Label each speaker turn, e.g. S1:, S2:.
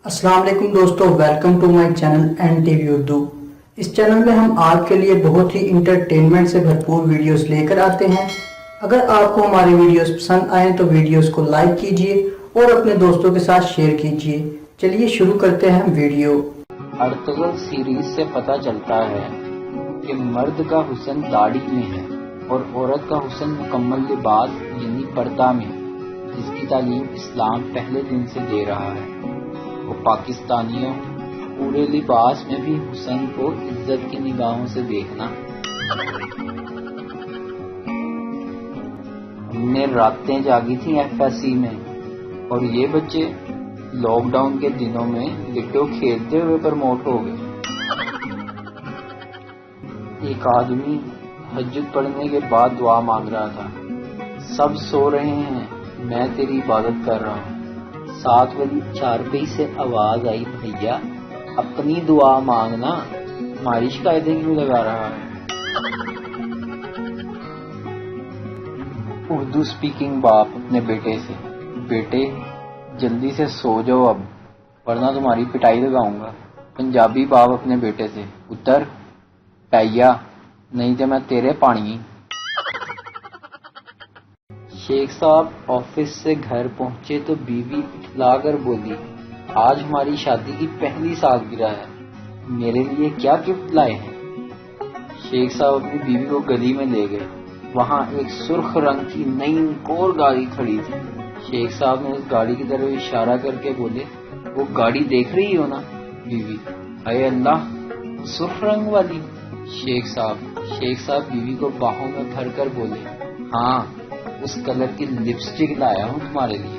S1: السلام علیکم دوستو، welcome to my channel N T V Urdu. اس چینل میں ہم آپ کے لیے بہت ہی انٹرٹینمنٹ سے بھرپور ویڈیوز لے کر آتے ہیں۔ اگر آپ کو ہماری ویڈیوز پسند آئیں تو ویڈیوز کو لائک کیجئے اور اپنے دوستوں کے ساتھ شیئر کیجئے۔ چلیے شروع کرتے ہیں ویڈیو۔
S2: ارطغرل سیریز سے پتہ چلتا ہے کہ مرد کا حسن داڑھی میں ہے اور عورت کا حسن مکمل لباس یعنی پردہ میں، جس کی تعلیم اسلام پہلے دن سے دے رہا ہے۔ وہ پاکستانیوں، پورے لباس میں بھی حسن کو عزت کی نگاہوں سے دیکھنا۔ ہم نے راتیں جاگی تھیں FSC میں، اور یہ بچے لاک ڈاؤن کے دنوں میں لڈو کھیلتے ہوئے پروموٹ ہو گئے۔ ایک آدمی تہجد پڑھنے کے بعد دعا مانگ رہا تھا، سب سو رہے ہیں، میں تیری عبادت کر رہا ہوں۔ ساتھ والی چارپائی سے آواز آئی، بھیا اپنی دعا مانگنا، ہماری شکایتیں کیوں لگا رہا ہے؟ اردو سپیکنگ باپ اپنے بیٹے سے، بیٹے جلدی سے سو جاؤ اب ورنہ تمہاری پٹائی لگاؤں گا۔ پنجابی باپ اپنے بیٹے سے، پتر پیا نہیں تو میں تیرے پانی۔ شیخ صاحب آفس سے گھر پہنچے تو بیوی اٹھلا کر بولی، آج ہماری شادی کی پہلی سالگرہ ہے، میرے لیے کیا گفٹ لائے ہیں؟ شیخ صاحب اپنی بیوی کو گلی میں لے گئے، وہاں ایک سرخ رنگ کی نئی کور گاڑی کھڑی تھی۔ شیخ صاحب نے اس گاڑی کی طرف اشارہ کر کے بولے، وہ گاڑی دیکھ رہی ہو نا؟ بیوی، اے اللہ، سرخ رنگ والی؟ شیخ صاحب بیوی کو باہوں میں بھر کر بولے، ہاں، اس کلر کی لپسٹک لایا ہوں تمہارے لیے۔